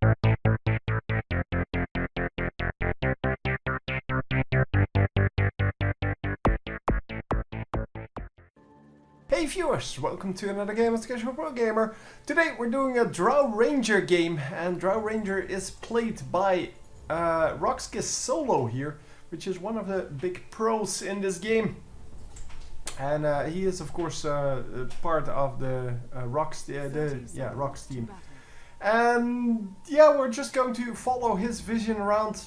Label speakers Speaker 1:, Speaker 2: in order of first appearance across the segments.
Speaker 1: Hey viewers, welcome to another game of Casual Pro Gamer. Today we're doing a Drow Ranger game, and Drow Ranger is played by Rox.Kis.Solo here, which is one of the big pros in this game. And he is of course part of the Rox team. And yeah, we're just going to follow his vision around.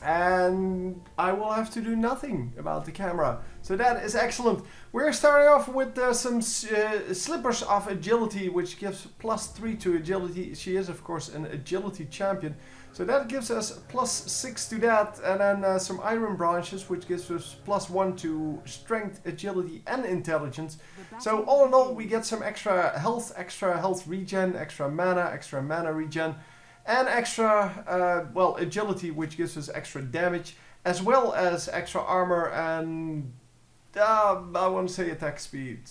Speaker 1: And I will have to do nothing about the camera. So that is excellent. We're starting off with some slippers of agility, which gives +3 to agility. She is of course an agility champion. So that gives us +6 to that. And then some iron branches, which gives us +1 to strength, agility and intelligence. So all in all we get some extra health regen, extra mana regen. And extra, agility, which gives us extra damage, as well as extra armor and, I want to say attack speed.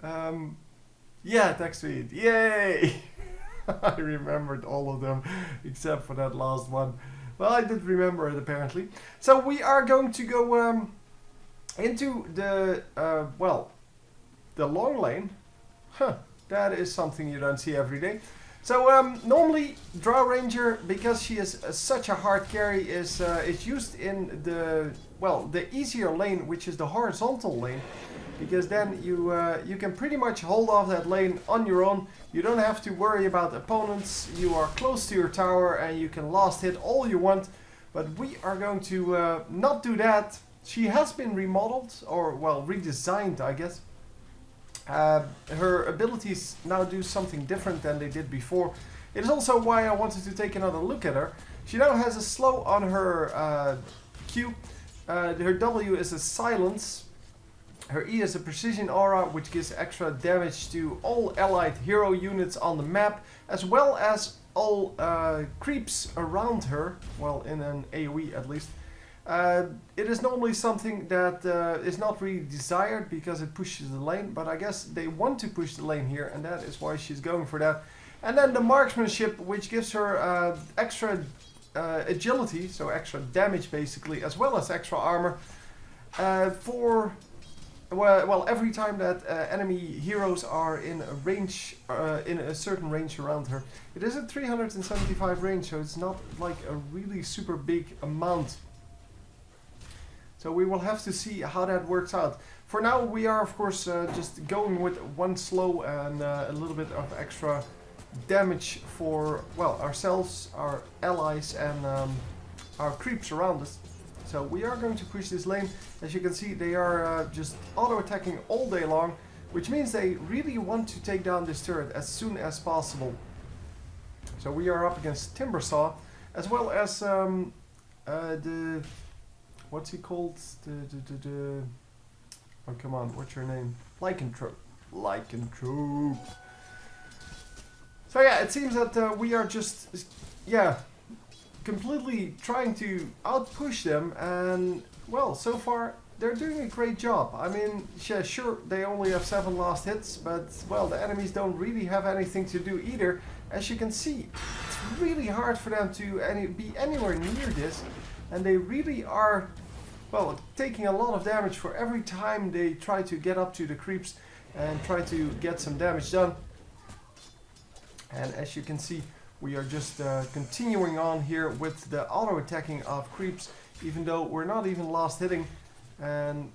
Speaker 1: Attack speed, yay! I remembered all of them, except for that last one. Well, I did remember it apparently. So we are going to go into the, the long lane. That is something you don't see every day. So normally Drow Ranger, because she is such a hard carry, is used in the easier lane, which is the horizontal lane, because then you can pretty much hold off that lane on your own. You don't have to worry about opponents. You are close to your tower and you can last hit all you want. But we are going to not do that. She has been remodeled, or redesigned, I guess. Her abilities now do something different than they did before. It is also why I wanted to take another look at her. She now has a slow on her Q. Her W is a silence. Her E is a precision aura, which gives extra damage to all allied hero units on the map, as well as all creeps around her, well, in an AoE at least. It is normally something that is not really desired because it pushes the lane, but I guess they want to push the lane here, and that is why she's going for that. And then the marksmanship, which gives her extra agility, so extra damage basically, as well as extra armor every time that enemy heroes are in a range, in a certain range around her. It is a 375 range, so it's not like a really super big amount. So we will have to see how that works out. For now we are of course just going with one slow and a little bit of extra damage for ourselves, our allies and our creeps around us. So we are going to push this lane. As you can see, they are just auto attacking all day long, which means they really want to take down this turret as soon as possible. So we are up against Timbersaw, as well as the... What's he called? Oh, come on, what's your name? Lycanthrope. So yeah, it seems that we are just, completely trying to outpush them, and well, so far they're doing a great job. I mean, yeah, sure, they only have 7 last hits, but well, the enemies don't really have anything to do either. As you can see, it's really hard for them to be anywhere near this. And they really are, taking a lot of damage for every time they try to get up to the creeps and try to get some damage done. And as you can see, we are just continuing on here with the auto attacking of creeps, even though we're not even last hitting. And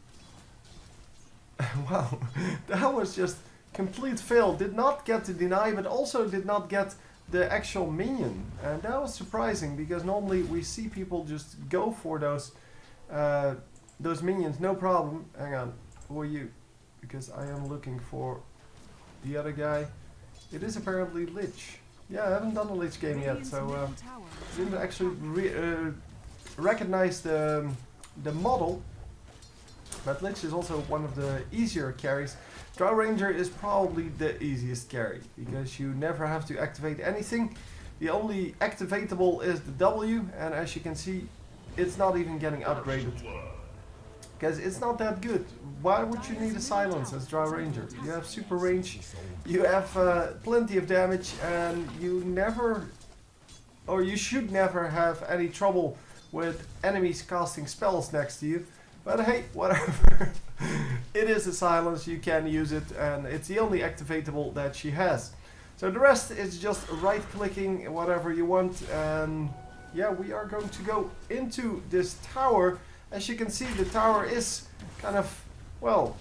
Speaker 1: wow, that was just complete fail. Did not get the deny, but also did not get the actual minion, and that was surprising because normally we see people just go for those minions, no problem. Hang on, who are you? Because I am looking for the other guy. It is apparently Lich. Yeah, I haven't done a Lich game yet, so didn't actually recognize the model. But Lich is also one of the easier carries. Drow Ranger is probably the easiest carry, because you never have to activate anything. The only activatable is the W, and as you can see, it's not even getting upgraded. because it's not that good. Why would you need a silence as Drow Ranger? You have super range, you have plenty of damage, and you never, or you should never have any trouble with enemies casting spells next to you. But hey, whatever. It is a silence, you can use it, and it's the only activatable that she has. So the rest is just right clicking whatever you want, and yeah, we are going to go into this tower. As you can see, the tower is kind of, well,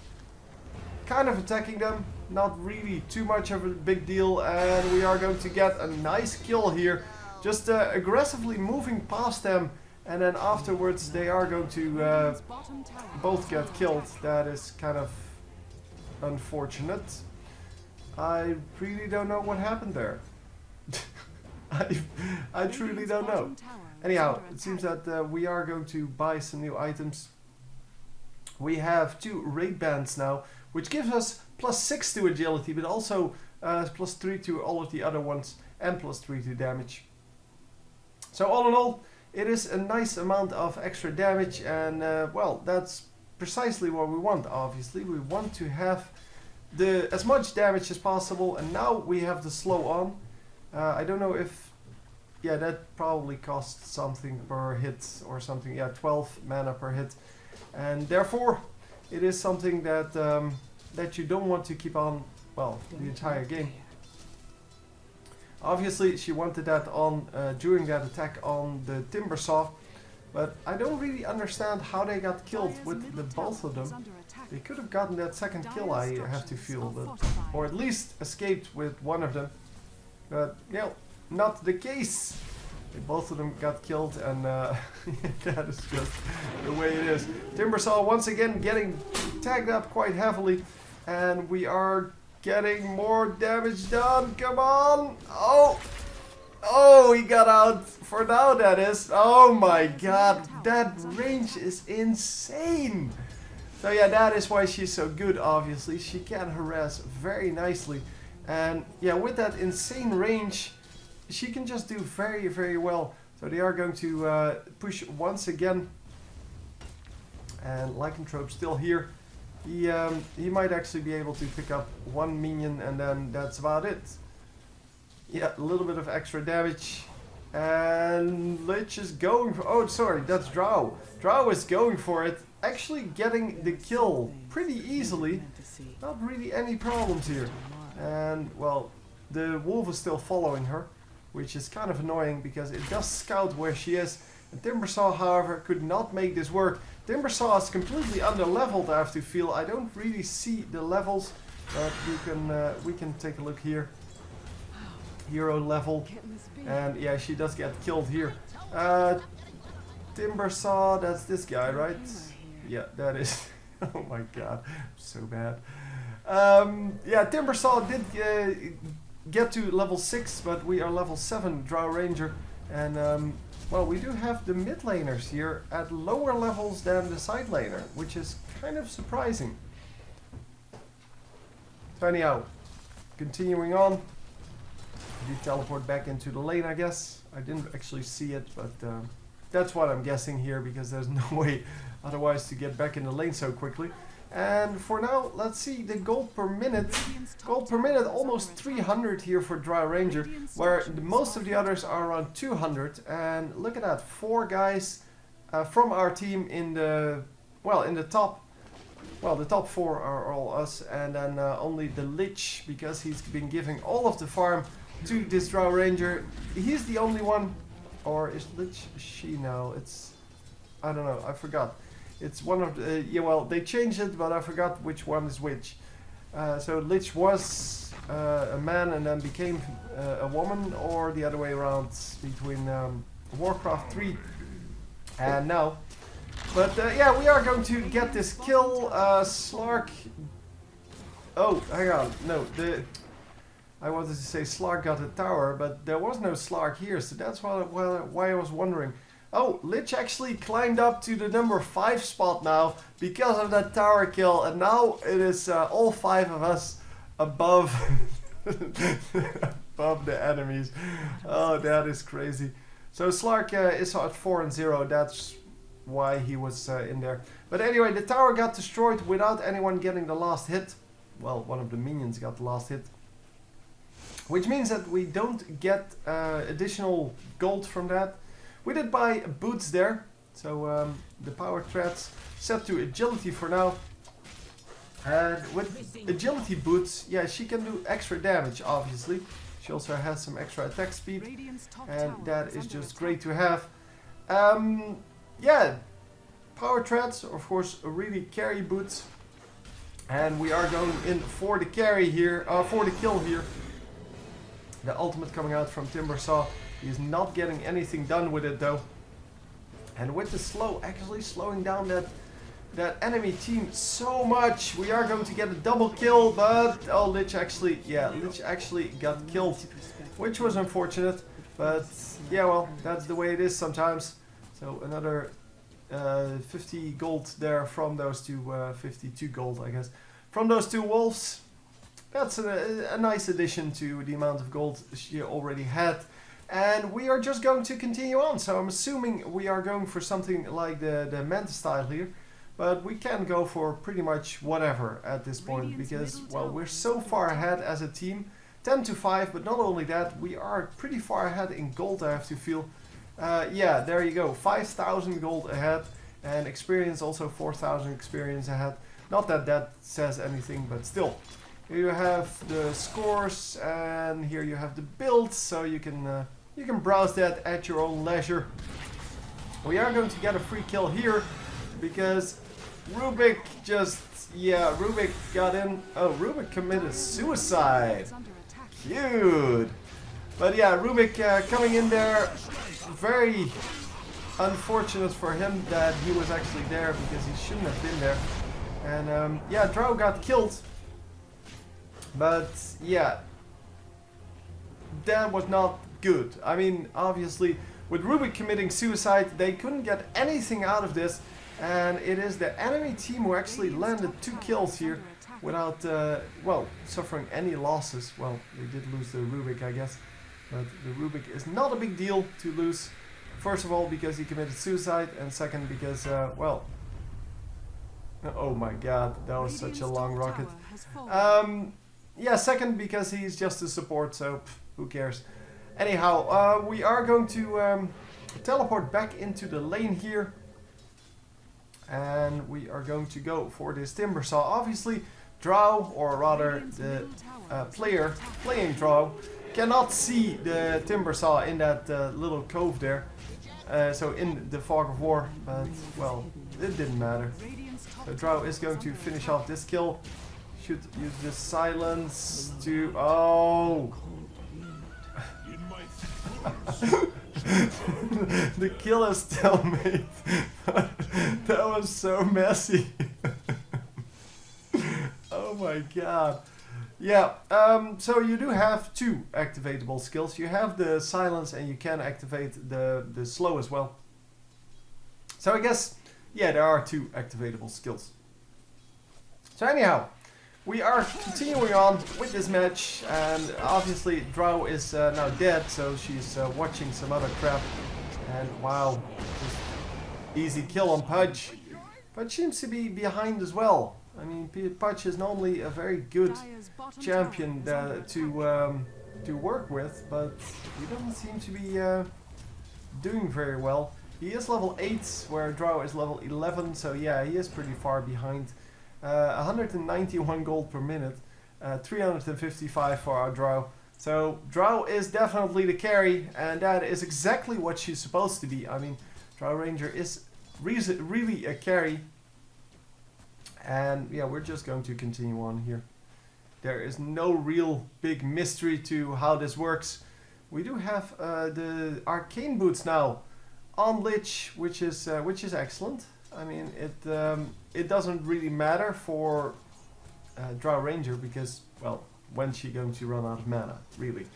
Speaker 1: kind of attacking them, not really too much of a big deal, and we are going to get a nice kill here, just aggressively moving past them, and then afterwards they are going to both get killed. That is kind of unfortunate. I really don't know what happened there. I truly don't know. Anyhow, it seems that we are going to buy some new items. We have 2 raid bands now, which gives us +6 to agility, but also +3 to all of the other ones, and +3 to damage. So all in all, it is a nice amount of extra damage, and well, that's precisely what we want. Obviously, we want to have as much damage as possible, and now we have the slow on. I don't know if, yeah, that probably costs something per hit or something. Yeah, 12 mana per hit, and therefore it is something that that you don't want to keep on, well, the entire game. Obviously, she wanted that on during that attack on the timber saw, but I don't really understand how they got killed with the both of them. They could have gotten that second kill, I have to feel, but, or at least escaped with one of them. But yeah, not the case. Both of them got killed, and that is just the way it is. Timbersaw once again getting tagged up quite heavily, and we are getting more damage done. Come on! Oh, he got out for now. That is. Oh my God, that range is insane. So yeah, that is why she's so good. Obviously, she can harass very nicely. And yeah, with that insane range, she can just do very, very well. So they are going to push once again. And Lycanthrope still here. He might actually be able to pick up one minion, and then that's about it. Yeah, a little bit of extra damage. And Lich is going for... Oh, sorry, that's Drow. Drow is going for it. Actually getting the kill pretty easily. Not really any problems here. And, well, the wolf is still following her, which is kind of annoying because it does scout where she is. And Timbersaw, however, could not make this work. Timbersaw is completely under-leveled, I have to feel. I don't really see the levels, but we can take a look here. Hero level. And yeah, she does get killed here. Timbersaw, that's this guy, right? Yeah, that is... Oh my God, so bad. Yeah, Timbersaw did get to level 6, but we are level 7 Drow Ranger. And well, we do have the mid laners here at lower levels than the side laner, which is kind of surprising. So anyhow, continuing on. You teleport back into the lane, I guess. I didn't actually see it, but that's what I'm guessing here, because there's no way otherwise to get back in the lane so quickly. And for now, let's see the gold per minute. Gold per minute, almost 300 here for Drow Ranger, where most of the others are around 200. And look at that, 4 guys from our team in the, well, in the top. Well, the top 4 are all us, and then only the Lich, because he's been giving all of the farm to this Drow Ranger. He's the only one, or is Lich she now? It's, I don't know, I forgot. It's one of the, yeah, well, they changed it, but I forgot which one is which. So Lich was a man and then became a woman, or the other way around between Warcraft 3 and now. But yeah, we are going to get this kill. Slark. Oh, hang on. No, I wanted to say Slark got a tower, but there was no Slark here, so that's why I was wondering. Oh, Lich actually climbed up to the number 5 spot now because of that tower kill, and now it is all 5 of us above above the enemies. Oh, that is crazy. So Slark is at 4 and 0. That's, why he was in there. But anyway, the tower got destroyed without anyone getting the last hit. Well, one of the minions got the last hit. Which means that we don't get additional gold from that. We did buy boots there. So the power threats set to agility for now. And with agility boots, yeah, she can do extra damage, obviously. She also has some extra attack speed. And that is just great to have. Yeah, power threats, of course, really carry boots. And we are going in for the carry here, for the kill here. The ultimate coming out from Timbersaw. He's not getting anything done with it though. And with the slow, actually slowing down that enemy team so much. We are going to get a double kill, but oh, Lich actually got killed, which was unfortunate. But yeah, well, that's the way it is sometimes. So another 50 gold there from those two, 52 gold, I guess, from those two wolves. That's a nice addition to the amount of gold she already had. And we are just going to continue on. So I'm assuming we are going for something like the Manta style here. But we can go for pretty much whatever at this point. Because, well, we're so far ahead as a team. 10-5, but not only that, we are pretty far ahead in gold, I have to feel. Yeah, there you go. 5,000 gold ahead. And experience also 4,000 experience ahead. Not that that says anything, but still. Here you have the scores, and here you have the builds, so you can browse that at your own leisure. We are going to get a free kill here, because Rubik Rubik got in. Oh, Rubik committed suicide. Cute. But yeah, Rubik coming in there, very unfortunate for him that he was actually there, because he shouldn't have been there. And yeah, Drow got killed. But yeah, that was not good. I mean, obviously, with Rubik committing suicide, they couldn't get anything out of this. And it is the enemy team who actually landed 2 kills here without, well, suffering any losses. Well, they did lose the Rubik, I guess. But the Rubik is not a big deal to lose. First of all, because he committed suicide. And second, because, well... Oh my god, that was such a long rocket. Yeah, second, because he's just a support, so who cares. Anyhow, we are going to teleport back into the lane here. And we are going to go for this Timbersaw. Obviously, Drow, or rather the player playing Drow, cannot see the Timbersaw in that little cove there. So in the fog of war, but well, it didn't matter. So Drow is going to finish off this kill. Should use the silence to... Oh! The kill is still made. That was so messy. Oh my god. Yeah, so you do have 2 activatable skills. You have the silence and you can activate the slow as well. So I guess, yeah, there are 2 activatable skills. So anyhow, we are continuing on with this match, and obviously Drow is now dead, so she's watching some other crap. And wow, just easy kill on Pudge. Pudge seems to be behind as well. I mean, Pudge is normally a very good champion to work with, but he doesn't seem to be doing very well. He is level 8, where Drow is level 11, so yeah, he is pretty far behind. 191 gold per minute, 355 for our Drow. So Drow is definitely the carry, and that is exactly what she's supposed to be. I mean, Drow Ranger is really a carry. And yeah, we're just going to continue on here. There is no real big mystery to how this works. We do have the arcane boots now on Lich, which is excellent. I mean, it doesn't really matter for Drow Ranger because, well, when's she going to run out of mana, really?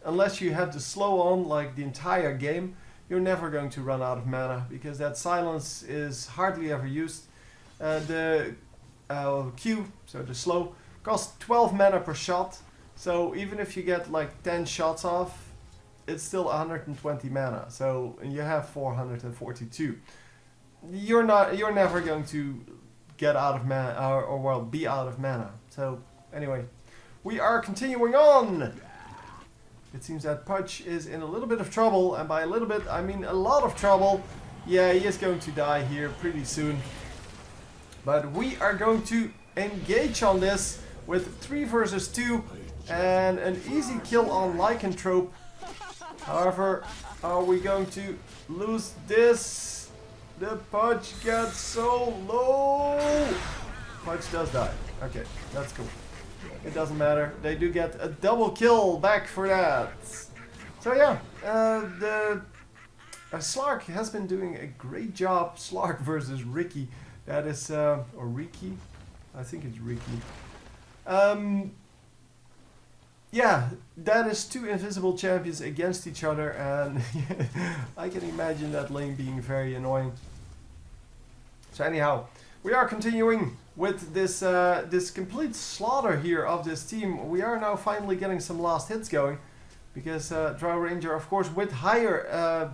Speaker 1: Unless you have the slow on like the entire game, you're never going to run out of mana because that silence is hardly ever used. The Q, so the slow, costs 12 mana per shot. So even if you get like 10 shots off, it's still 120 mana. So you have 442. you're never going to get out of mana, or well, be out of mana. So anyway, we are continuing on. It seems that Pudge is in a little bit of trouble, and by a little bit I mean a lot of trouble. Yeah, he is going to die here pretty soon. But we are going to engage on this with 3 versus 2 and an easy kill on Lycanthrope. However, are we going to lose this? The Pudge gets so low. Pudge does die. Okay, that's cool. It doesn't matter. They do get a double kill back for that. So yeah, Slark has been doing a great job. Slark versus Ricky. That is, or Ricky. I think it's Ricky. Yeah, that is 2 invisible champions against each other, and I can imagine that lane being very annoying. So anyhow, we are continuing with this this complete slaughter here of this team. We are now finally getting some last hits going, because Drow Ranger, of course, with higher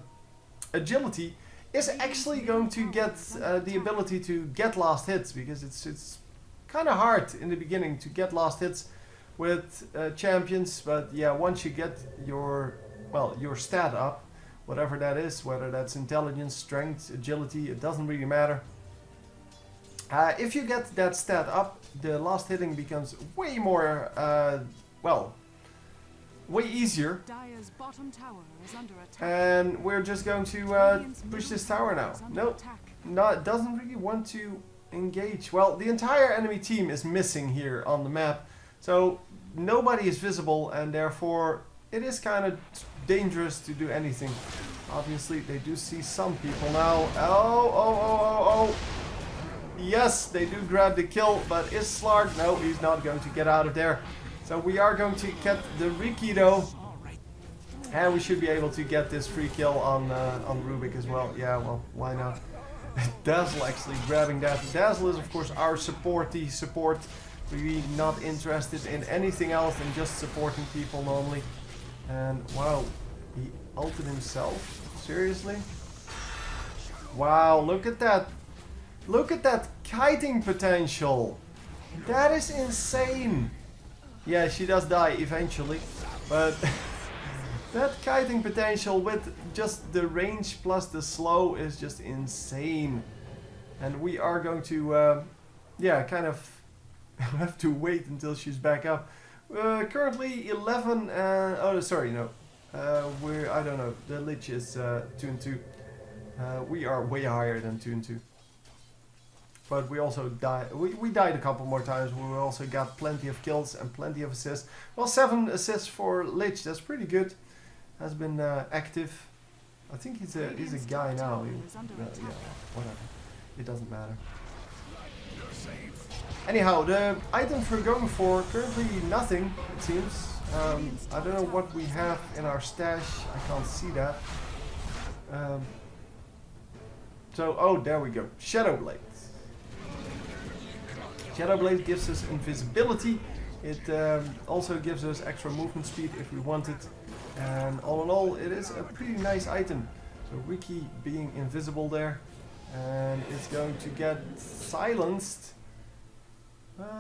Speaker 1: agility, is actually going to get the ability to get last hits, because it's kind of hard in the beginning to get last hits with champions. But yeah, once you get your stat up, whatever that is, whether that's intelligence, strength, agility, it doesn't really matter. If you get that stat up, the last hitting becomes way more, way easier.
Speaker 2: Dire's bottom tower is under attack.
Speaker 1: And we're just going to push this tower now. No, it doesn't really want to engage. Well, the entire enemy team is missing here on the map, so nobody is visible, and therefore it is kind of dangerous to do anything. Obviously, they do see some people now. Oh. Yes, they do grab the kill, but is Slark? No, he's not going to get out of there. So we are going to get the Ricky though, and we should be able to get this free kill on Rubik as well. Yeah, well, why not? Dazzle actually grabbing that. Dazzle is of course our support, really not interested in anything else than just supporting people normally. And wow, he ulted himself? Seriously? Wow, look at that. Look at that kiting potential. That is insane. Yeah, she does die eventually, but that kiting potential with just the range plus the slow is just insane. And we are going to, yeah, kind of have to wait until she's back up. Currently 11, oh sorry, no. I don't know, the Lich is 2 and 2. We are way higher than 2 and 2. But we also died. We died a couple more times. We also got plenty of kills and plenty of assists. Well, 7 assists for Lich. That's pretty good. Has been active. I think he's a guy now. Yeah, whatever. It doesn't matter. Anyhow, the items we're going for currently nothing. It seems. I don't know what we have in our stash. I can't see that. So, oh, there we go. Shadow Blade. Shadow Blade gives us invisibility. It also gives us extra movement speed if we want it. And all in all, it is a pretty nice item. So Ricky being invisible there. And it's going to get silenced.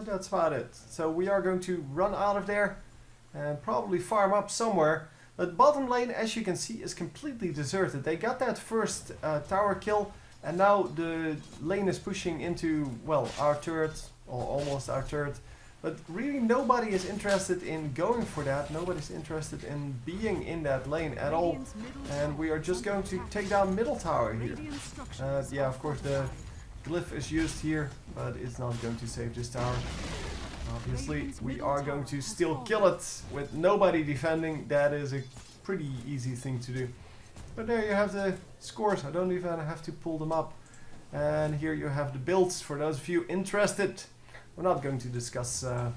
Speaker 1: That's about it. So we are going to run out of there and probably farm up somewhere. But bottom lane, as you can see, is completely deserted. They got that first tower kill. And now the lane is pushing into, well, our turret. Or almost our turret, but really nobody is interested in going for that. Nobody's interested in being in that lane at all, and we are just going to take down middle tower here. Yeah, of course the glyph is used here, but it's not going to save this tower. Obviously, we are going to still kill it with nobody defending. That is a pretty easy thing to do. But there you have the scores. I don't even have to pull them up. And here you have the builds for those of you interested. We're not going to discuss the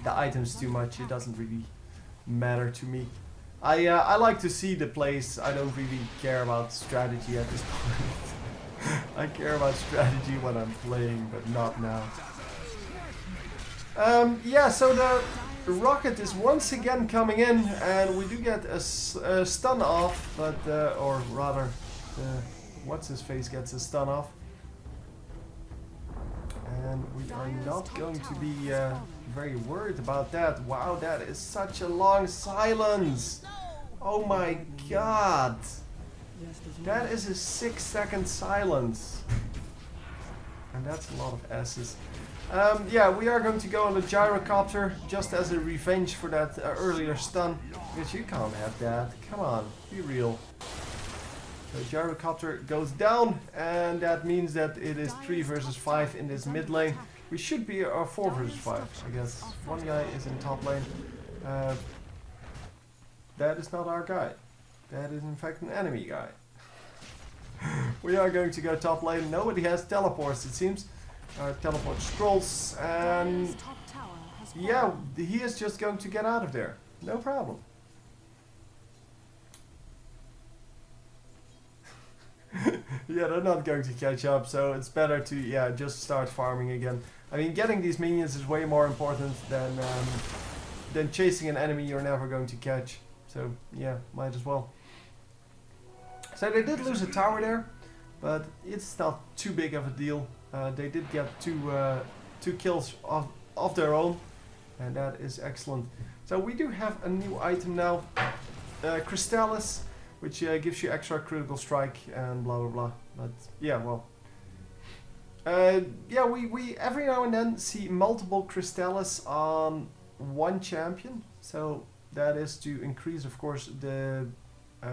Speaker 1: items too much. It doesn't really matter to me. I like to see the plays. I don't really care about strategy at this point. I care about strategy when I'm playing, but not now. Yeah, so the rocket is once again coming in, and we do get a stun off, but or rather, what's his face gets a stun off. And we are not going to be very worried about that. Wow, that is such a long silence. Oh my god. That is a 6-second silence. And that's a lot of S's. Yeah, we are going to go on the gyrocopter just as a revenge for that earlier stun. Because you can't have that. Come on, be real. The gyrocopter goes down, and that means that it is 3 versus 5 in this mid lane. We should be 4 versus 5, I guess. One guy is in top lane. That is not our guy. That is in fact an enemy guy. We are going to go top lane. Nobody has teleports, it seems. Teleport scrolls, and yeah, he is just going to get out of there. No problem. Yeah, they're not going to catch up, so it's better to just start farming again. I mean, getting these minions is way more important than chasing an enemy you're never going to catch. So yeah, might as well. So they did lose a tower there, but it's not too big of a deal. They did get two kills of their own, and that is excellent. So we do have a new item now, Crystallis, which gives you extra critical strike and blah blah blah. But yeah, well, yeah, we every now and then see multiple Crystallis on one champion. So that is to increase, of course, the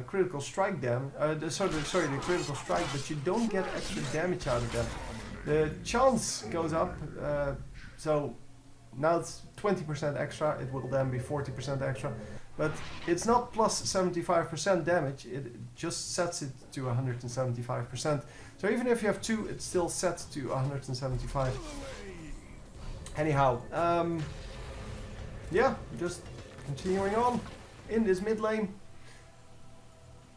Speaker 1: critical strike sorry, the critical strike, but you don't get extra damage out of that. The chance goes up, so now it's 20% extra. It will then be 40% extra. But it's not plus 75% damage, it just sets it to 175%. So even if you have 2, it's still set to 175. Anyhow, yeah, just continuing on in this mid lane.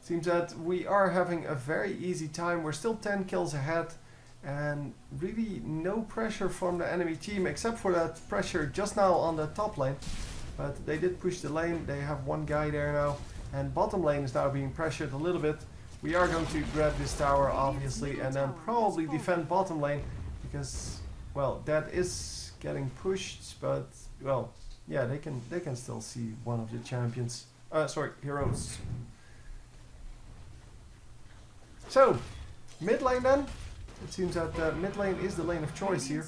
Speaker 1: Seems that we are having a very easy time. We're still 10 kills ahead, and really no pressure from the enemy team, except for that pressure just now on the top lane. But they did push the lane. They have one guy there now, and bottom lane is now being pressured a little bit. We are going to grab this tower, obviously, and then probably defend bottom lane, because, well, that is getting pushed. But, well, yeah, they can still see one of the champions. Sorry, heroes. So, mid lane then. It seems that mid lane is the lane of choice here,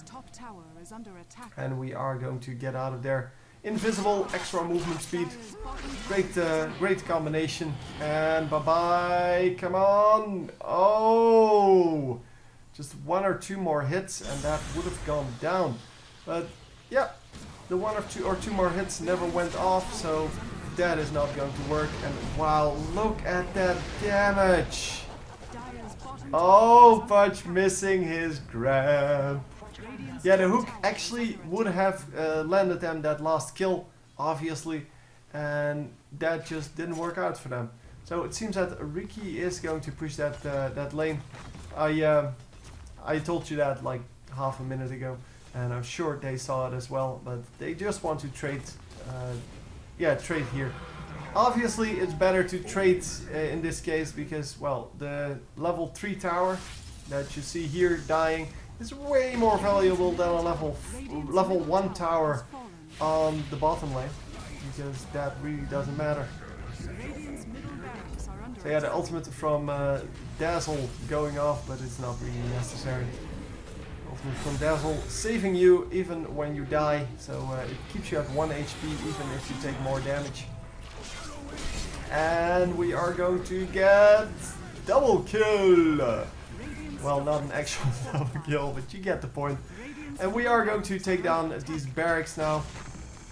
Speaker 1: and we are going to get out of there. Invisible, extra movement speed, great combination, and bye bye, come on, oh, just 1 or 2 more hits and that would have gone down, but yeah, the 1 or 2 more hits never went off, so that is not going to work. And wow, look at that damage. Oh, Fudge missing his grab. Yeah, the hook actually would have landed them that last kill, obviously, and that just didn't work out for them. So it seems that Ricky is going to push that lane. I told you that like half a minute ago, and I'm sure they saw it as well, but they just want to trade, trade here. Obviously, it's better to trade in this case because, well, the level 3 tower that you see here dying is way more valuable than a level 1 tower on the bottom lane, because that really doesn't matter. So yeah, the ultimate from Dazzle going off, but it's not really necessary. Ultimate from Dazzle saving you even when you die, so it keeps you at 1 HP even if you take more damage. And we are going to get double kill! Well, not an actual double kill, but you get the point. And we are going to take down these barracks now.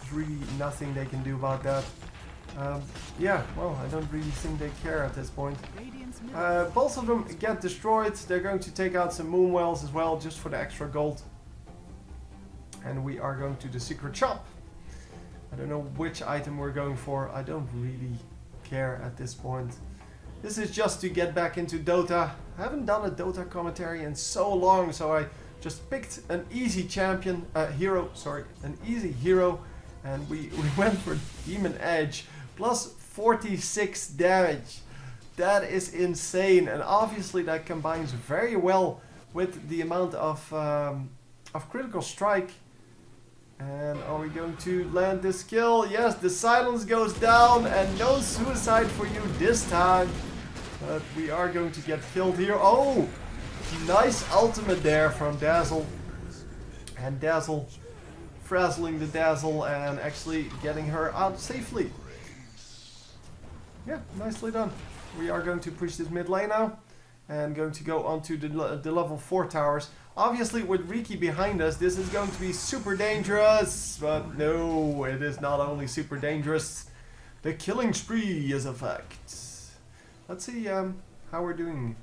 Speaker 1: There's really nothing they can do about that. Yeah, well, I don't really think they care at this point. Both of them get destroyed. They're going to take out some moonwells as well, just for the extra gold. And we are going to the secret shop. I don't know which item we're going for. I don't really care at this point. This is just to get back into Dota. I haven't done a Dota commentary in so long, so I just picked an easy champion, an easy hero, and we went for Demon Edge, plus 46 damage. That is insane, and obviously that combines very well with the amount of critical strike. And are we going to land this kill? Yes, the silence goes down, and no suicide for you this time. But we are going to get killed here. Oh, nice ultimate there from Dazzle. And Dazzle frazzling the Dazzle and actually getting her out safely. Yeah, nicely done. We are going to push this mid lane now. And going to go onto the level 4 towers. Obviously with Riki behind us, this is going to be super dangerous. But no, it is not only super dangerous. The killing spree is a fact. Let's see how we're doing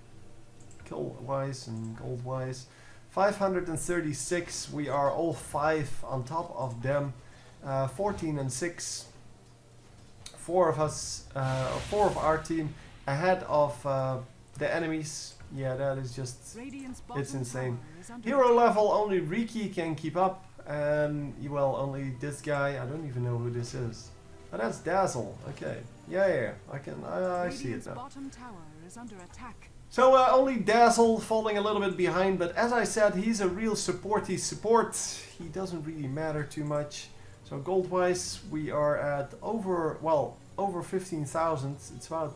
Speaker 1: kill-wise and gold-wise. 536, we are all 5 on top of them. 14 and 6. 4 of us, 4 of our team ahead of the enemies. Yeah, that is just, it's insane. Hero level, only Riki can keep up. And, well, only this guy, I don't even know who this is. Oh, that's Dazzle. Okay. Yeah, I see it now. So only Dazzle falling a little bit behind, but as I said, he's a real supporty support. He doesn't really matter too much. So gold wise, we are at over 15,000. It's about,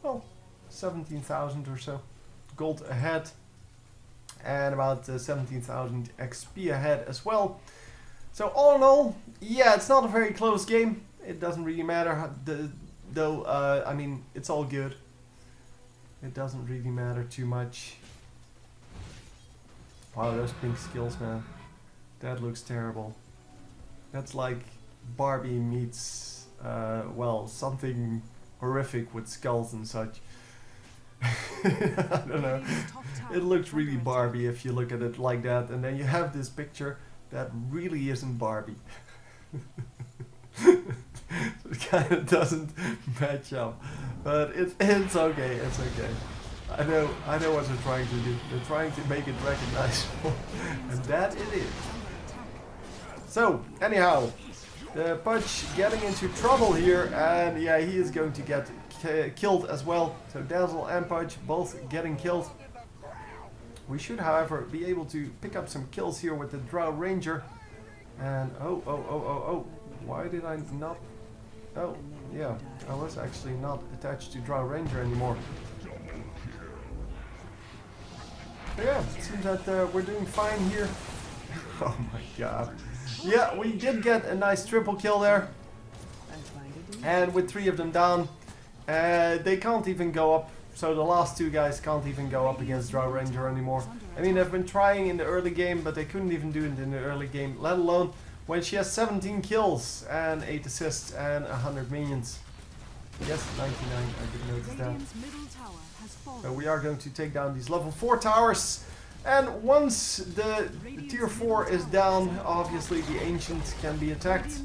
Speaker 1: well, 17,000 or so gold ahead, and about 17,000 XP ahead as well. So all in all, yeah, it's not a very close game. It doesn't really matter, though. I mean, it's all good. It doesn't really matter too much. Wow, those pink skills, man. That looks terrible. That's like Barbie meets, well, something horrific with skulls and such. I don't know. It looks really Barbie if you look at it like that, and then you have this picture that really isn't Barbie. It kind of doesn't match up, but it's okay. It's okay. I know what they're trying to do. They're trying to make it recognizable, and that it is. So anyhow, the Pudge getting into trouble here, and yeah, he is going to get killed as well. So Dazzle and Pudge both getting killed. We should, however, be able to pick up some kills here with the Drow Ranger. And oh, why did I not? Oh, yeah, I was actually not attached to Drow Ranger anymore. So yeah, it seems that we're doing fine here. Oh my god. Yeah, we did get a nice triple kill there. And with 3 of them down, they can't even go up. So the last 2 guys can't even go up against Drow Ranger anymore. I mean, they've been trying in the early game, but they couldn't even do it in the early game, let alone when she has 17 kills and 8 assists and 100 minions. Yes, 99, I did notice that. So we are going to take down these level 4 towers. And once the tier 4 is down, obviously the Ancients can be attacked.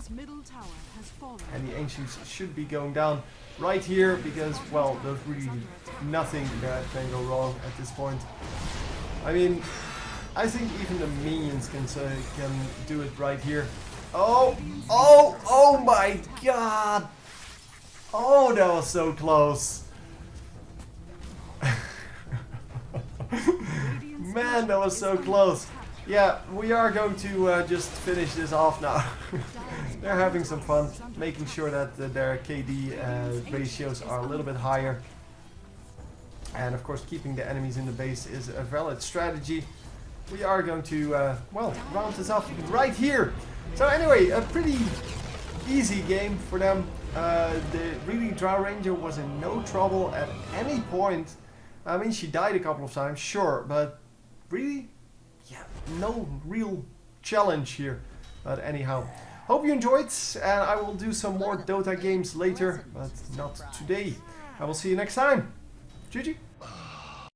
Speaker 1: And the Ancients should be going down right here because, well, there's really nothing that can go wrong at this point. I mean, I think even the minions can do it right here. Oh my god! Oh, that was so close. Man, that was so close. Yeah, we are going to just finish this off now. They're having some fun, making sure that their KD ratios are a little bit higher. And of course, keeping the enemies in the base is a valid strategy. We are going to, well, round this off right here. So anyway, a pretty easy game for them. The really Drow Ranger was in no trouble at any point. I mean, she died a couple of times, sure, but really, yeah, no real challenge here. But anyhow, hope you enjoyed, and I will do some more Dota games later, but not today. I will see you next time. GG.